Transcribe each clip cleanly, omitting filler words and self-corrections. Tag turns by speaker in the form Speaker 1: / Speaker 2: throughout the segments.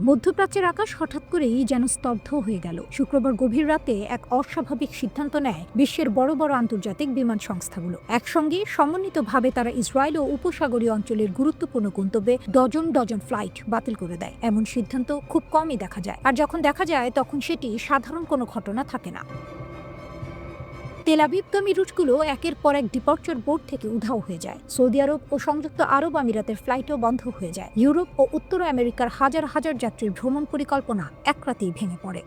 Speaker 1: মধ্যপ্রাচ্যের আকাশ হঠাৎ করেই যেন স্তব্ধ হয়ে গেল। শুক্রবার গভীর রাতে এক অস্বাভাবিক সিদ্ধান্ত নেয় বিশ্বের বড় বড় আন্তর্জাতিক বিমান সংস্থাগুলো। একসঙ্গে সমন্বিতভাবে তারা ইসরায়েল ও উপসাগরীয় অঞ্চলের গুরুত্বপূর্ণ গন্তব্যে ডজন ডজন ফ্লাইট বাতিল করে দেয়। এমন সিদ্ধান্ত খুব কমই দেখা যায়, আর যখন দেখা যায় তখন সেটি সাধারণ কোনো ঘটনা থাকে না। তেল আবিবগামী রুটগুলো একের পর এক ডিপার্চার বোর্ড থেকে উধাও হয়ে যায়। সৌদি আরব ও সংযুক্ত আরব আমিরাতের ফ্লাইটও বন্ধ হয়ে যায়। ইউরোপ ও উত্তর আমেরিকার হাজার হাজার যাত্রীর ভ্রমণ পরিকল্পনা এক রাতেই ভেঙে পড়ে।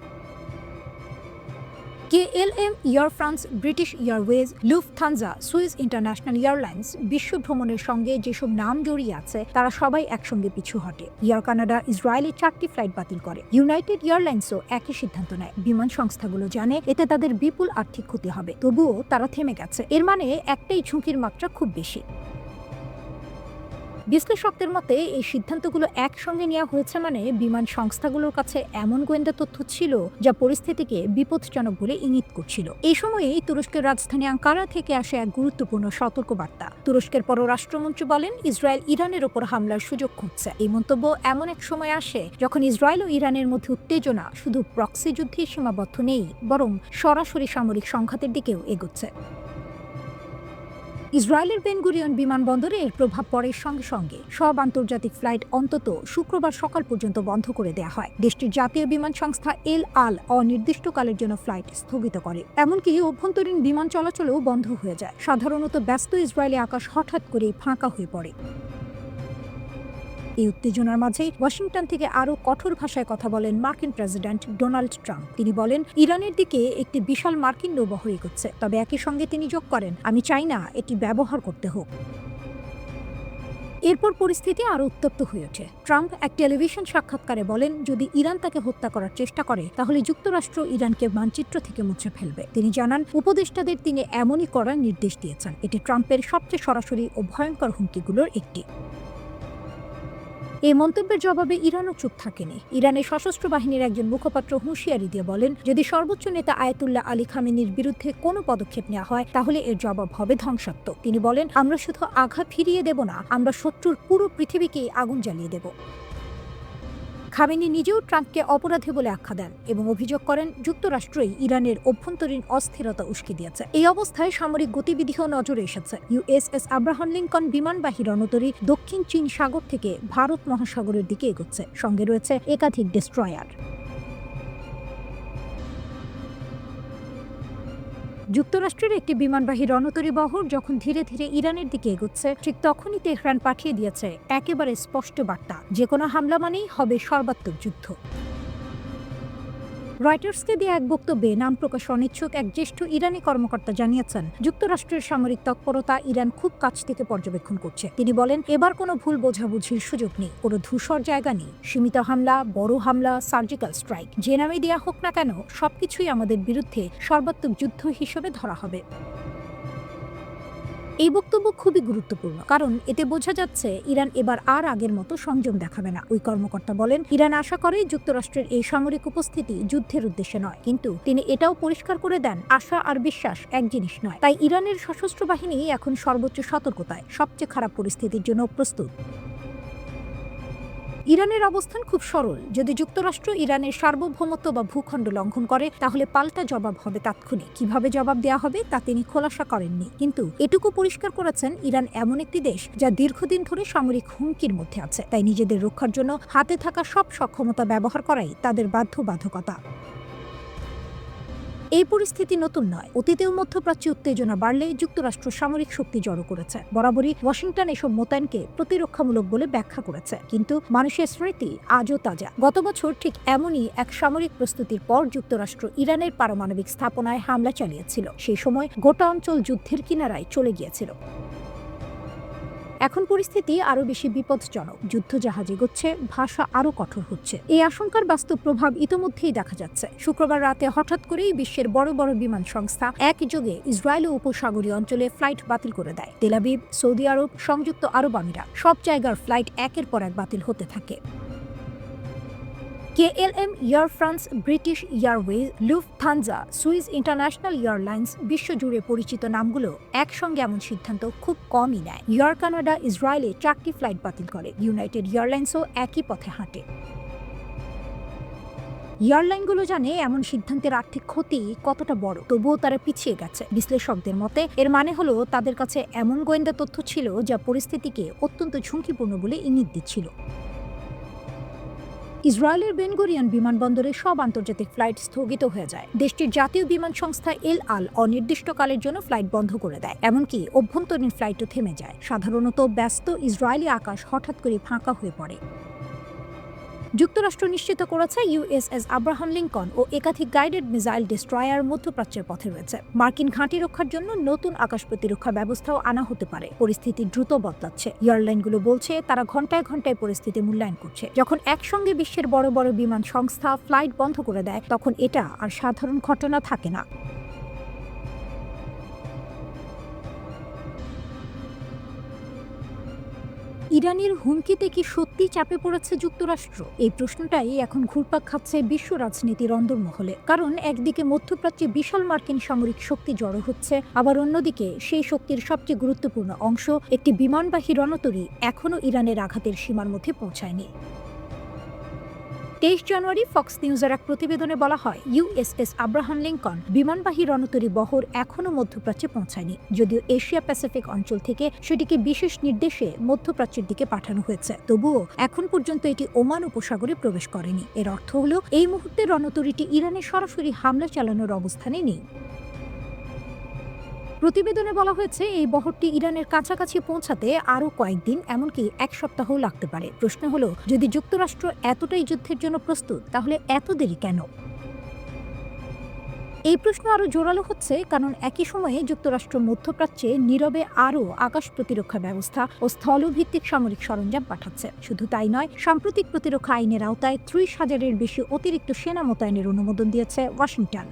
Speaker 1: KLM, air France, British Airways, Lufthansa, Swiss International Airlines বিশ্ব ভ্রমণের সঙ্গে যেসব নাম জড়িয়ে আছে তারা সবাই একসঙ্গে পিছু হটে। এয়ার কানাডা ইসরায়েলের 4টি ফ্লাইট বাতিল করে। ইউনাইটেড এয়ারলাইন্সও একই সিদ্ধান্ত নেয়। বিমান সংস্থাগুলো জানে এতে তাদের বিপুল আর্থিক ক্ষতি হবে, তবুও তারা থেমে গেছে। এর মানে একটাই, ঝুঁকির মাত্রা খুব বেশি। বিশ্লেষকদের মতে এই সিদ্ধান্তগুলো একসঙ্গে নেওয়া হয়েছে মানে বিমান সংস্থাগুলোর কাছে এমন গোয়েন্দা তথ্য ছিল যা পরিস্থিতিকে বিপজ্জনক বলে ইঙ্গিত করছিল। এই সময়েই তুরস্কের রাজধানী আঙ্কারা থেকে আসে এক গুরুত্বপূর্ণ সতর্কবার্তা। তুরস্কের পররাষ্ট্রমন্ত্রী বলেন, ইসরায়েল ইরানের ওপর হামলার সুযোগ খুঁজছে। এই মন্তব্য এমন এক সময় আসে যখন ইসরায়েল ও ইরানের মধ্যে উত্তেজনা শুধু প্রক্সি যুদ্ধে সীমাবদ্ধ নেই, বরং সরাসরি সামরিক সংঘাতের দিকেও এগোচ্ছে। ইসরায়েলের বেন গুরিয়ন বিমানবন্দরে এর প্রভাব পড়ার সঙ্গে সঙ্গে সব আন্তর্জাতিক ফ্লাইট অন্তত শুক্রবার সকাল পর্যন্ত বন্ধ করে দেওয়া হয়। দেশটির জাতীয় বিমান সংস্থা এল আল অনির্দিষ্টকালের জন্য ফ্লাইট স্থগিত করে। এমনকি অভ্যন্তরীণ বিমান চলাচলও বন্ধ হয়ে যায়। সাধারণত ব্যস্ত ইসরায়েলি আকাশ হঠাৎ করেই ফাঁকা হয়ে পড়ে। এই উত্তেজনার মাঝে ওয়াশিংটন থেকে আরও কঠোর ভাষায় কথা বলেন মার্কিন প্রেসিডেন্ট ডোনাল্ড ট্রাম্প। তিনি বলেন, ইরানের দিকে একটি বিশাল মার্কিন নৌবহর এগোচ্ছে। তবে একই সঙ্গে তিনি যোগ করেন, আমি চাই না এটি ব্যবহার করতে হোক। এরপর পরিস্থিতি আরও উত্তপ্ত হয়ে ওঠে। ট্রাম্প এক টেলিভিশন সাক্ষাৎকারে বলেন, যদি ইরান তাকে হত্যা করার চেষ্টা করে তাহলে যুক্তরাষ্ট্র ইরানকে মানচিত্র থেকে মুছে ফেলবে। তিনি জানান, উপদেষ্টাদের তিনি এমনই করার নির্দেশ দিয়েছেন। এটি ট্রাম্পের সবচেয়ে সরাসরি ও ভয়ঙ্কর হুমকিগুলোর একটি। এই মন্তব্যের জবাবে ইরানও চুপ থাকেনি। ইরানের সশস্ত্র বাহিনীর একজন মুখপাত্র হুঁশিয়ারি দিয়ে বলেন, যদি সর্বোচ্চ নেতা আয়াতুল্লাহ আলী খামেনির বিরুদ্ধে কোনো পদক্ষেপ নেওয়া হয় তাহলে এর জবাব হবে ধ্বংসাত্মক। তিনি বলেন, আমরা শুধু আঘাত ফিরিয়ে দেব না, আমরা শত্রুর পুরো পৃথিবীকেই আগুন জ্বালিয়ে দেব। খামেনি নিজেও ট্রাম্পকে অপরাধী বলে আখ্যা দেন এবং অভিযোগ করেন, যুক্তরাষ্ট্রই ইরানের অভ্যন্তরীণ অস্থিরতা উস্কে দিয়েছে। এই অবস্থায় সামরিক গতিবিধিও নজরে এসেছে। USS আব্রাহাম লিঙ্কন বিমানবাহী রণতরী দক্ষিণ চীন সাগর থেকে ভারত মহাসাগরের দিকে এগোচ্ছে। সঙ্গে রয়েছে একাধিক ডেস্ট্রয়ার। যুক্তরাষ্ট্রের একটি বিমানবাহী রণতরী বহর যখন ধীরে ধীরে ইরানের দিকে এগোচ্ছে, ঠিক তখনই তেহরান পাঠিয়ে দিয়েছে একেবারে স্পষ্ট বার্তা, যে কোনো হামলা মানেই হবে সর্বাত্মক যুদ্ধ। রয়টার্সকে দিয়ে এক বক্তব্যে নাম প্রকাশ অনিচ্ছুক এক জ্যেষ্ঠ ইরানি কর্মকর্তা জানিয়েছেন, যুক্তরাষ্ট্রের সামরিক তৎপরতা ইরান খুব কাছ থেকে পর্যবেক্ষণ করছে। তিনি বলেন, এবার কোনো ভুল বোঝাবুঝির সুযোগ নেই, কোনো ধূসর জায়গা নেই। সীমিত হামলা, বড় হামলা, সার্জিক্যাল স্ট্রাইক, যে নামে দেয়া হোক না কেন, সবকিছুই আমাদের বিরুদ্ধে সর্বাত্মক যুদ্ধ হিসেবে ধরা হবে। এই বক্তব্য খুবই গুরুত্বপূর্ণ, কারণ এতে বোঝা যাচ্ছে ইরান এবার আর আগের মতো সংযম দেখাবে না। ওই কর্মকর্তা বলেন, ইরান আশা করে যুক্তরাষ্ট্রের এই সামরিক উপস্থিতি যুদ্ধের উদ্দেশ্যে নয়, কিন্তু তিনি এটাও পরিষ্কার করে দেন, আশা আর বিশ্বাস এক জিনিস নয়। তাই ইরানের সশস্ত্র বাহিনী এখন সর্বোচ্চ সতর্কতায়, সবচেয়ে খারাপ পরিস্থিতির জন্য প্রস্তুত। ইরানের অবস্থান খুব সরল। যদি যুক্তরাষ্ট্র ইরানের সার্বভৌমত্ব বা ভূখণ্ড লঙ্ঘন করে তাহলে পাল্টা জবাব হবে তাৎক্ষণিক। কিভাবে জবাব দেওয়া হবে তা তিনি খোলাসা করেননি, কিন্তু এটুকু পরিষ্কার করেছেন, ইরান এমন একটি দেশ যা দীর্ঘদিন ধরে সামরিক হুমকির মধ্যে আছে। তাই নিজেদের রক্ষার জন্য হাতে থাকা সব সক্ষমতা ব্যবহার করাই তাদের বাধ্যবাধকতা। এই পরিস্থিতি নতুন নয়। অতীতেও মধ্যপ্রাচ্যে উত্তেজনা বাড়লে যুক্তরাষ্ট্র সামরিক শক্তি জড়ো করেছে। বরাবরই ওয়াশিংটন এসব মোতায়েনকে প্রতিরক্ষামূলক বলে ব্যাখ্যা করেছে, কিন্তু মানুষের স্মৃতি আজও তাজা। গত বছর ঠিক এমনই এক সামরিক প্রস্তুতির পর যুক্তরাষ্ট্র ইরানের পারমাণবিক স্থাপনায় হামলা চালিয়েছিল। সেই সময় গোটা অঞ্চল যুদ্ধের কিনারায় চলে গিয়েছিল। এখন পরিস্থিতি আরও বেশি বিপজ্জনক। যুদ্ধজাহাজ এগোচ্ছে, ভাষা আরও কঠোর হচ্ছে। এই আশঙ্কার বাস্তব প্রভাব ইতোমধ্যেই দেখা যাচ্ছে। শুক্রবার রাতে হঠাৎ করেই বিশ্বের বড় বড় বিমান সংস্থা একযোগে ইসরায়েল ও উপসাগরীয় অঞ্চলে ফ্লাইট বাতিল করে দেয়। তেল আবিব, সৌদি আরব, সংযুক্ত আরব আমিরাত, সব জায়গার ফ্লাইট একের পর এক বাতিল হতে থাকে। KLM, air France, British Airways, Lufthansa, Swiss International Airlines বিশ্বজুড়ে পরিচিত নামগুলো একসঙ্গে এমন সিদ্ধান্ত খুব কমই নেয়। এয়ার কানাডা ইসরায়েলে 4টি ফ্লাইট বাতিল করে। ইউনাইটেড এয়ারলাইন্সও একই পথে হাঁটে। এয়ারলাইনগুলো জানে এমন সিদ্ধান্তের আর্থিক ক্ষতি কতটা বড়, তবুও তারা পিছিয়ে গেছে। বিশ্লেষকদের মতে এর মানে হলো তাদের কাছে এমন গোয়েন্দা তথ্য ছিল যা পরিস্থিতিকে অত্যন্ত ঝুঁকিপূর্ণ বলে ইঙ্গিত দিচ্ছিল। ইসরায়েলের বেন গুরিয়ন বিমানবন্দরে সব আন্তর্জাতিক ফ্লাইট স্থগিত হয়ে যায়। দেশটির জাতীয় বিমান সংস্থা এল আল অনির্দিষ্টকালের জন্য ফ্লাইট বন্ধ করে দেয়, এমনকি অভ্যন্তরীণ ফ্লাইটও থেমে যায়। সাধারণত ব্যস্ত ইসরায়েলি আকাশ হঠাৎ করে ফাঁকা হয়ে পড়ে। যুক্তরাষ্ট্র নিশ্চিত করেছে ইউএসএস আব্রাহাম লিঙ্কন ও একাধিক গাইডেড মিসাইল ডিস্ট্রয়ার মধ্যপ্রাচ্যের পথে রয়েছে। মার্কিন ঘাঁটি রক্ষার জন্য নতুন আকাশ প্রতিরক্ষা ব্যবস্থাও আনা হতে পারে। পরিস্থিতি দ্রুত বদলাচ্ছে। এয়ারলাইনগুলো বলছে তারা ঘন্টায় ঘন্টায় পরিস্থিতি মূল্যায়ন করছে। যখন একসঙ্গে বিশ্বের বড় বড় বিমান সংস্থা ফ্লাইট বন্ধ করে দেয়, তখন এটা আর সাধারণ ঘটনা থাকে না। ইরানের হুমকিতে কি সত্যি চাপে পড়েছে যুক্তরাষ্ট্র? এই প্রশ্নটাই এখন ঘুরপাক খাচ্ছে বিশ্ব রাজনীতির অন্দরমহলে। কারণ একদিকে মধ্যপ্রাচ্যে বিশাল মার্কিন সামরিক শক্তি জড়ো হচ্ছে, আবার অন্যদিকে সেই শক্তির সবচেয়ে গুরুত্বপূর্ণ অংশ একটি বিমানবাহী রণতরী এখনও ইরানের আঘাতের সীমার মধ্যে পৌঁছায়নি। 23 জানুয়ারি ফক্স নিউজের এক প্রতিবেদনে বলা হয়, ইউএসএস আব্রাহাম লিঙ্কন বিমানবাহী রণতরী বহর এখনও মধ্যপ্রাচ্যে পৌঁছায়নি। যদিও এশিয়া প্যাসিফিক অঞ্চল থেকে সেটিকে বিশেষ নির্দেশে মধ্যপ্রাচ্যের দিকে পাঠানো হয়েছে, তবুও এখন পর্যন্ত এটি ওমান উপসাগরে প্রবেশ করেনি। এর অর্থ হল এই মুহূর্তে রণতরীটি ইরানে সরাসরি হামলা চালানোর অবস্থানে নেই। প্রতিবেদনে বলা হয়েছে এই বহরটি ইরানের কাছাকাছি পৌঁছাতে আরও কয়েকদিন, এমনকি এক সপ্তাহও লাগতে পারে। প্রশ্ন হলো, যদি যুক্তরাষ্ট্র এতটাই যুদ্ধের জন্য প্রস্তুত, তাহলে এত দেরি কেন? এই প্রশ্ন আরও জোরালো হচ্ছে কারণ একই সময়ে যুক্তরাষ্ট্র মধ্যপ্রাচ্যে নীরবে আরও আকাশ প্রতিরক্ষা ব্যবস্থা ও স্থলভিত্তিক সামরিক সরঞ্জাম পাঠাচ্ছে। শুধু তাই নয়, সাম্প্রতিক প্রতিরক্ষা আইনের আওতায় 30,000-এর বেশি অতিরিক্ত সেনা মোতায়েনের অনুমোদন দিয়েছে ওয়াশিংটন।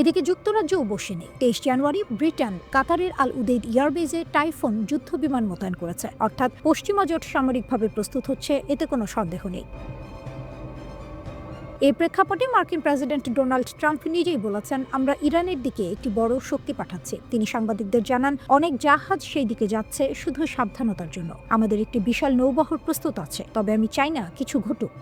Speaker 1: এদিকে যুক্তরাজ্যও বসে নেই। 23 জানুয়ারি ব্রিটেন কাতারের আল উদেইদ এয়ারবেজে টাইফুন যুদ্ধ বিমান মোতায়েন করেছে। অর্থাৎ পশ্চিমা জোট সামরিকভাবে প্রস্তুত হচ্ছে, এতে কোনো সন্দেহ নেই। এই প্রেক্ষাপটে মার্কিন প্রেসিডেন্ট ডোনাল্ড ট্রাম্প নিজেই বলেছেন, আমরা ইরানের দিকে একটি বড় শক্তি পাঠাচ্ছি। তিনি সাংবাদিকদের জানান, অনেক জাহাজ সেই দিকে যাচ্ছে শুধু সাবধানতার জন্য। আমাদের একটি বিশাল নৌবহর প্রস্তুত আছে, তবে আমি চাই না কিছু ঘটুক।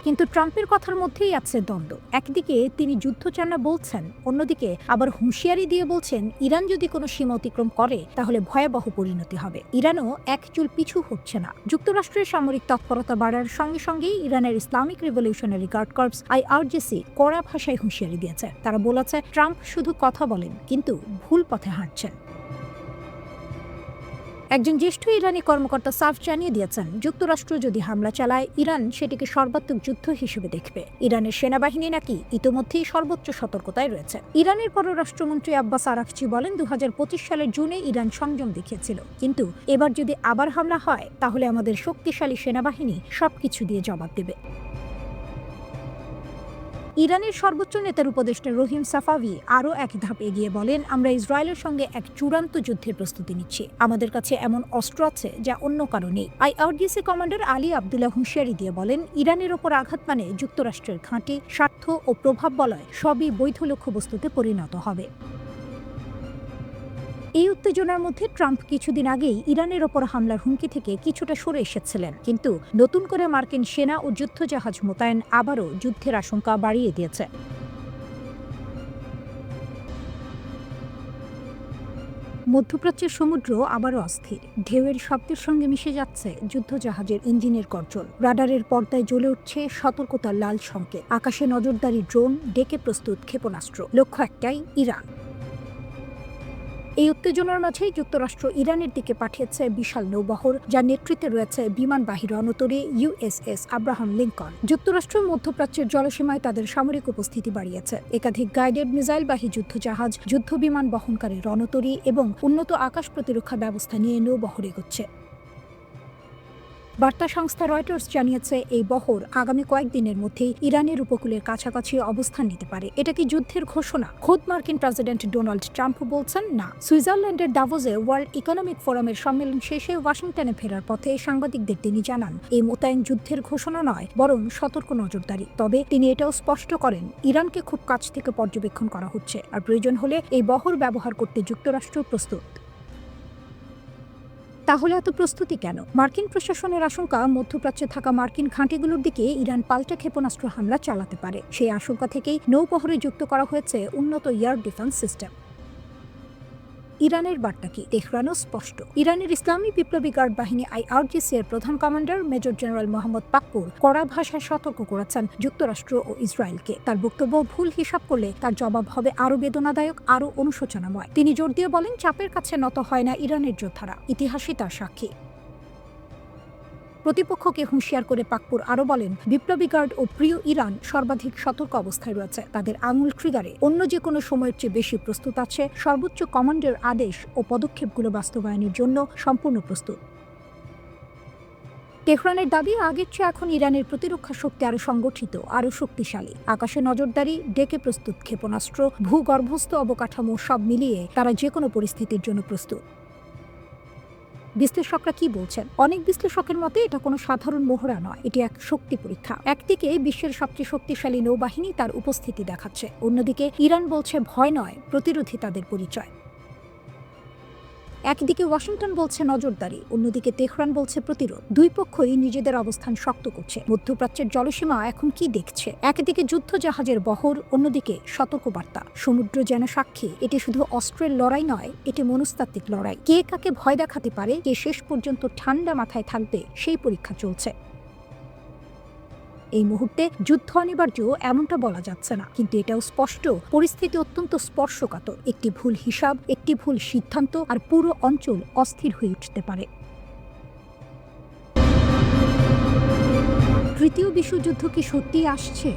Speaker 1: কিন্তু ট্রাম্পের কথার মধ্যেই আছে দ্বন্দ্ব। একদিকে তিনি যুদ্ধ চান না বলছেন, অন্যদিকে আবার হুঁশিয়ারি দিয়ে বলছেন ইরান যদি কোনো সীমা অতিক্রম করে তাহলে ভয়াবহ পরিণতি হবে। ইরানও এক চুল পিছু হচ্ছে না। যুক্তরাষ্ট্রের সামরিক তৎপরতা বাড়ার সঙ্গে সঙ্গেই ইরানের Islamic revolutionary guard corps IRGC কড়া ভাষায় হুঁশিয়ারি দিয়েছে। তারা বলেছে ট্রাম্প শুধু কথা বলেন, কিন্তু ভুল পথে হাঁটছেন। একজন জ্যেষ্ঠ ইরানি কর্মকর্তা সাফ জানিয়ে দিয়েছেন, যুক্তরাষ্ট্র যদি হামলা চালায়, ইরান সেটিকে সর্বাত্মক যুদ্ধ হিসেবে দেখবে। ইরানের সেনাবাহিনী নাকি ইতোমধ্যেই সর্বোচ্চ সতর্কতায় রয়েছে। ইরানের পররাষ্ট্রমন্ত্রী আব্বাস আরাকচি বলেন, 2025 সালের জুনে ইরান সংযম দেখিয়েছিল, কিন্তু এবার যদি আবার হামলা হয় তাহলে আমাদের শক্তিশালী সেনাবাহিনী সবকিছু দিয়ে জবাব দেবে। ইরানের সর্বোচ্চ নেতার উপদেষ্টা রহিম সাফাভি আরও এক ধাপ এগিয়ে বলেন, আমরা ইসরায়েলের সঙ্গে এক চূড়ান্ত যুদ্ধের প্রস্তুতি নিচ্ছি। আমাদের কাছে এমন অস্ত্র আছে যা অন্য কারো নেই। আইআরজিসি কমান্ডার আলী আবদুল্লাহ হুঁশিয়ারি দিয়ে বলেন, ইরানের ওপর আঘাত মানে যুক্তরাষ্ট্রের ঘাঁটি, স্বার্থ ও প্রভাব বলয় সবই বৈধ লক্ষ্যবস্তুতে পরিণত হবে। এই উত্তেজনার মধ্যে ট্রাম্প কিছুদিন আগেই ইরানের ওপর হামলার হুমকি থেকে কিছুটা সরে এসেছিলেন, কিন্তু নতুন করে মার্কিন সেনা ও যুদ্ধজাহাজ মোতায়েন আবারও যুদ্ধের আশঙ্কা বাড়িয়ে দিয়েছে। মধ্যপ্রাচ্যের সমুদ্র আবারও অস্থির। ঢেউয়ের শব্দের সঙ্গে মিশে যাচ্ছে যুদ্ধজাহাজের ইঞ্জিনের গর্জন। রাডারের পর্দায় জ্বলে উঠছে সতর্কতার লাল সংকেত। আকাশে নজরদারি ড্রোন, ডেকে প্রস্তুত ক্ষেপণাস্ত্র। লক্ষ্য একটাই, ইরান। এই উত্তেজনার মাঝেই যুক্তরাষ্ট্র ইরানের দিকে পাঠিয়েছে বিশাল নৌবহর, যার নেতৃত্বে রয়েছে বিমানবাহী রণতরী ইউএসএস আব্রাহাম লিঙ্কন। যুক্তরাষ্ট্র মধ্যপ্রাচ্যের জলসীমায় তাদের সামরিক উপস্থিতি বাড়িয়েছে। একাধিক গাইডেড মিসাইলবাহী যুদ্ধজাহাজ, যুদ্ধ বিমান বহনকারী রণতরী এবং উন্নত আকাশ প্রতিরক্ষা ব্যবস্থা নিয়ে নৌবহর এগোচ্ছে। বার্তা সংস্থা রয়টার্স জানিয়েছে, এই বহর আগামী কয়েকদিনের মধ্যেই ইরানের উপকূলের কাছাকাছি অবস্থান নিতে পারে। এটা কি যুদ্ধের ঘোষণা? খোদ মার্কিন প্রেসিডেন্ট ডোনাল্ড ট্রাম্প বলছেন না। সুইজারল্যান্ডের দাভোসে ওয়ার্ল্ড ইকোনমিক ফোরামের সম্মেলন শেষে ওয়াশিংটনে ফেরার পথে সাংবাদিকদের তিনি জানান, এই মোতায়েন যুদ্ধের ঘোষণা নয়, বরং সতর্ক নজরদারি। তবে তিনি এটাও স্পষ্ট করেন, ইরানকে খুব কাছ থেকে পর্যবেক্ষণ করা হচ্ছে, আর প্রয়োজন হলে এই বহর ব্যবহার করতে যুক্তরাষ্ট্র প্রস্তুত। তাহলে এত প্রস্তুতি কেন? মার্কিন প্রশাসনের আশঙ্কা মধ্যপ্রাচ্যে থাকা মার্কিন ঘাঁটিগুলোর দিকে ইরান পাল্টা ক্ষেপণাস্ত্র হামলা চালাতে পারে। সেই আশঙ্কা থেকেই নৌবহরে যুক্ত করা হয়েছে উন্নত এয়ার ডিফেন্স সিস্টেম। ইরানের বার্তা কি? তেহরানও স্পষ্ট। ইরানের ইসলামী বিপ্লবী গার্ড বাহিনী IRGC এর প্রধান commander major general Mohammad Pakpour কড়া ভাষায় সতর্ক করেছেন যুক্তরাষ্ট্র ও ইসরায়েলকে। তার বক্তব্য ভুল হিসাব করলে তার জবাব হবে আরও বেদনাদায়ক, আরও অনুশোচনাময়। তিনি জোর দিয়ে বলেন, চাপের কাছে নত হয় না ইরানের যোদ্ধারা, ইতিহাসই তার সাক্ষী। প্রতিপক্ষকে হুঁশিয়ার করে পাকপুর আরও বলেন, বিপ্লবী গার্ড ও প্রিয় ইরান সর্বাধিক সতর্ক অবস্থায় রয়েছে। তাদের আঙুল ট্রিগারে অন্য যে কোনো সময়ের চেয়ে বেশি প্রস্তুত আছে। সর্বোচ্চ কমান্ডের আদেশ ও পদক্ষেপগুলো বাস্তবায়নের জন্য সম্পূর্ণ প্রস্তুত। তেহরানের দাবি, আগের চেয়ে এখন ইরানের প্রতিরক্ষা শক্তি আরও সংগঠিত, আরও শক্তিশালী। আকাশে নজরদারি, ডেকে প্রস্তুত ক্ষেপণাস্ত্র, ভূগর্ভস্থ অবকাঠামো সব মিলিয়ে তারা যে কোনো পরিস্থিতির জন্য প্রস্তুত। বিশ্লেষকরা কি বলছেন? অনেক বিশ্লেষকের মতে এটা কোনো সাধারণ মহড়া নয়, এটি এক শক্তি পরীক্ষা। একদিকে বিশ্বের সবচেয়ে শক্তিশালী নৌবাহিনী তার উপস্থিতি দেখাচ্ছে, অন্যদিকে ইরান বলছে ভয় নয়, প্রতিরোধী তাদের পরিচয়। একদিকে ওয়াশিংটন বলছে নজরদারি, অন্যদিকে তেহরান বলছে প্রতিরোধ। দুই পক্ষই নিজেদের অবস্থান শক্ত করছে। মধ্যপ্রাচ্যের জলসীমা এখন কি দেখছে? একদিকে যুদ্ধ জাহাজের বহর, অন্যদিকে সতর্কবার্তা। সমুদ্র যেন সাক্ষী, এটি শুধু অস্ত্রের লড়াই নয়, এটি মনস্তাত্ত্বিক লড়াই। কে কাকে ভয় দেখাতে পারে, কে শেষ পর্যন্ত ঠান্ডা মাথায় থাকবে, সেই পরীক্ষা চলছে। এই মুহূর্তে যুদ্ধ অনিবার্য এমনটা বলা যাচ্ছে না, কিন্তু এটাও স্পষ্ট, পরিস্থিতি অত্যন্ত স্পর্শকাতর। একটি ভুল হিসাব, একটি ভুল সিদ্ধান্ত আর পুরো অঞ্চল অস্থির হয়ে উঠতে পারে। তৃতীয় বিশ্বযুদ্ধ কি সত্যিই আসছে?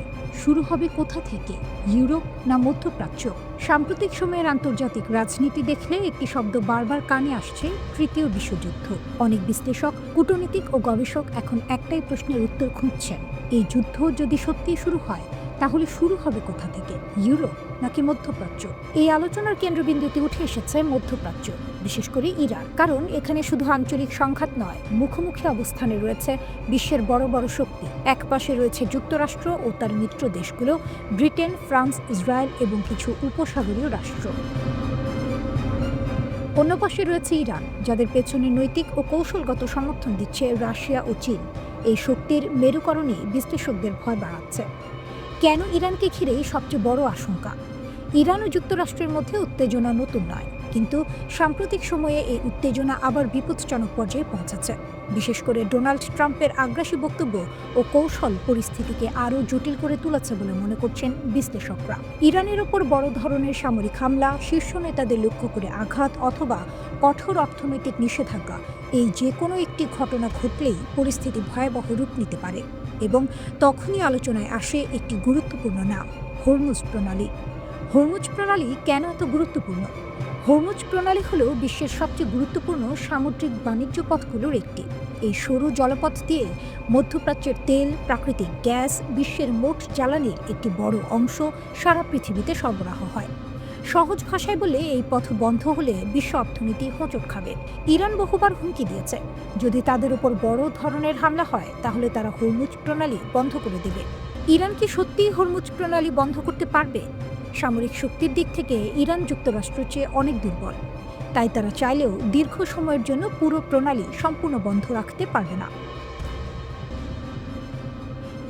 Speaker 1: শুরু হবে কোথা থেকে? ইউরোপ না মধ্যপ্রাচ্য? সাম্প্রতিক সময়ের আন্তর্জাতিক রাজনীতি দেখলে একটি শব্দ বারবার কানে আসছে, তৃতীয় বিশ্বযুদ্ধ। অনেক বিশ্লেষক, কূটনীতিক ও গবেষক এখন একটাই প্রশ্নের উত্তর খুঁজছেন, এই যুদ্ধ যদি সত্যিই শুরু হয় তাহলে শুরু হবে কোথা থেকে? ইউরোপ নাকি মধ্যপ্রাচ্য? এই আলোচনার কেন্দ্রবিন্দুতে উঠে এসেছে মধ্যপ্রাচ্য, বিশেষ করে ইরান। কারণ এখানে শুধু আঞ্চলিক সংঘাত নয়, মুখোমুখি অবস্থানে রয়েছে বিশ্বের বড় বড় শক্তি। এক পাশে রয়েছে যুক্তরাষ্ট্র ও তার মিত্র দেশগুলো, ব্রিটেন, ফ্রান্স, ইসরায়েল এবং কিছু উপসাগরীয় রাষ্ট্র। অন্য পাশে রয়েছে ইরান, যাদের পেছনে নৈতিক ও কৌশলগত সমর্থন দিচ্ছে রাশিয়া ও চীন। এই শক্তির মেরুকরণই বিশ্লেষকদের ভয় বাড়াচ্ছে। কেন ইরানকে ঘিরে সবচেয়ে বড় আশঙ্কা? ইরান ও যুক্তরাষ্ট্রের মধ্যে উত্তেজনা নতুন নয়, কিন্তু সাম্প্রতিক সময়ে এই উত্তেজনা আবার বিপজ্জনক পর্যায়ে পৌঁছেছে। বিশেষ করে ডোনাল্ড ট্রাম্পের আগ্রাসী বক্তব্য ও কৌশল পরিস্থিতিকে আরও জটিল করে তুলেছে বলে মনে করছেন বিশ্লেষকরা। ইরানের ওপর বড় ধরনের সামরিক হামলা, শীর্ষ নেতাদের লক্ষ্য করে আঘাত অথবা কঠোর অর্থনৈতিক নিষেধাজ্ঞা, এই যে কোনো একটি ঘটনা ঘটলেই পরিস্থিতি ভয়াবহ রূপ নিতে পারে। এবং তখনই আলোচনায় আসে একটি গুরুত্বপূর্ণ নাম, হরমুজ প্রণালী। হরমুজ প্রণালী কেন এত গুরুত্বপূর্ণ? হরমুজ প্রণালী হল বিশ্বের সবচেয়ে গুরুত্বপূর্ণ সামুদ্রিক বাণিজ্য পথগুলোর একটি। এই সরু জলপথ দিয়ে মধ্যপ্রাচ্যের তেল, প্রাকৃতিক গ্যাস, বিশ্বের মোট জ্বালানির একটি বড় অংশ সারা পৃথিবীতে সরবরাহ হয়। সহজ ভাষায় বলে, এই পথ বন্ধ হলে বিশ্ব অর্থনীতি হোঁচট খাবে। ইরান বহুবার হুমকি দিয়েছে, যদি তাদের উপর বড় ধরনের হামলা হয় তাহলে তারা হরমুজ প্রণালী বন্ধ করে দেবে। ইরান কি সত্যিই হরমুজ প্রণালী বন্ধ করতে পারবে? সামরিক শক্তির দিক থেকে ইরান যুক্তরাষ্ট্রের চেয়ে অনেক দুর্বল, তাই তারা চাইলেও দীর্ঘ সময়ের জন্য পুরো প্রণালী সম্পূর্ণ বন্ধ রাখতে পারবে না।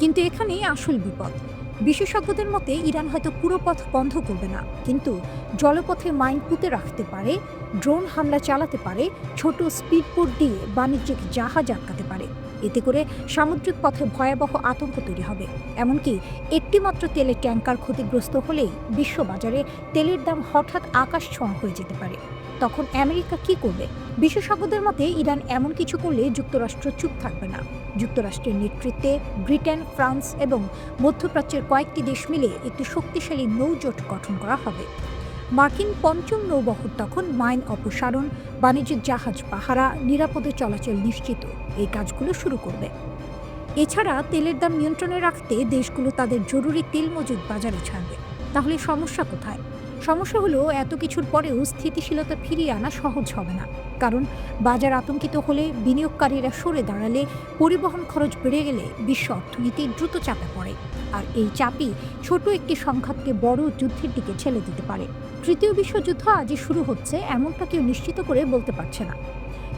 Speaker 1: কিন্তু এখানেই আসল বিপদ। বিশেষজ্ঞদের মতে ইরান হয়তো পুরো পথ বন্ধ করবে না, কিন্তু জলপথে মাইন পুঁতে রাখতে পারে, ড্রোন হামলা চালাতে পারে, ছোট স্পিডবোট দিয়ে বাণিজ্যিক জাহাজ আটকাতে পারে। এতে করে সামুদ্রিক পথে ভয়াবহ আতঙ্ক তৈরি হবে। এমনকি একটিমাত্র তেলের ট্যাঙ্কার ক্ষতিগ্রস্ত হলেই বিশ্ববাজারে তেলের দাম হঠাৎ আকাশ ছোঁয়া হয়ে যেতে পারে। তখন আমেরিকা কি করবে? বিশেষজ্ঞদের মতে ইরান এমন কিছু করলে যুক্তরাষ্ট্র চুপ থাকবে না। যুক্তরাষ্ট্রের নেতৃত্বে ব্রিটেন, ফ্রান্স এবং মধ্যপ্রাচ্যের কয়েকটি দেশ মিলে একটি শক্তিশালী নৌজোট গঠন করা হবে। মার্কিন পঞ্চম নৌবহর তখন মাইন অপসারণ, বাণিজ্যিক জাহাজ পাহারা, নিরাপদে চলাচল নিশ্চিত, এই কাজগুলো শুরু করবে। এছাড়া তেলের দাম নিয়ন্ত্রণে রাখতে দেশগুলো তাদের জরুরি তেল মজুদ বাজারে ছাড়বে। তাহলে সমস্যা কোথায়? সমস্যা হলো, এত কিছুর পরেও স্থিতিশীলতা ফিরিয়ে আনা সহজ হবে না। কারণ বাজার আতঙ্কিত হলে, বিনিয়োগকারীরা সরে দাঁড়ালে, পরিবহন খরচ বেড়ে গেলে বিশ্ব অর্থনীতি দ্রুত চাপে পড়ে। আর এই চাপই ছোট একটি সংঘাতকে বড় যুদ্ধের দিকে ঠেলে দিতে পারে। তৃতীয় বিশ্বযুদ্ধ আজই শুরু হচ্ছে এমনটা কেউ নিশ্চিত করে বলতে পারছে না,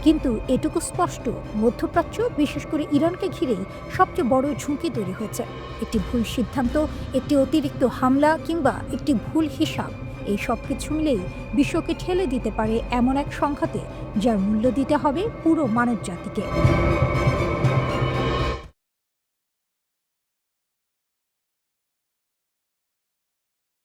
Speaker 1: কিন্তু এটুকু স্পষ্ট, মধ্যপ্রাচ্য বিশেষ করে ইরানকে ঘিরেই সবচেয়ে বড় ঝুঁকি তৈরি হয়েছে। একটি ভুল সিদ্ধান্ত, একটি অতিরিক্ত হামলা কিংবা একটি ভুল হিসাব, এই সব কিছু মিলেই বিশ্বকে ঠেলে দিতে পারে এমন এক সংঘাতে যার মূল্য দিতে হবে পুরো মানবজাতিকে।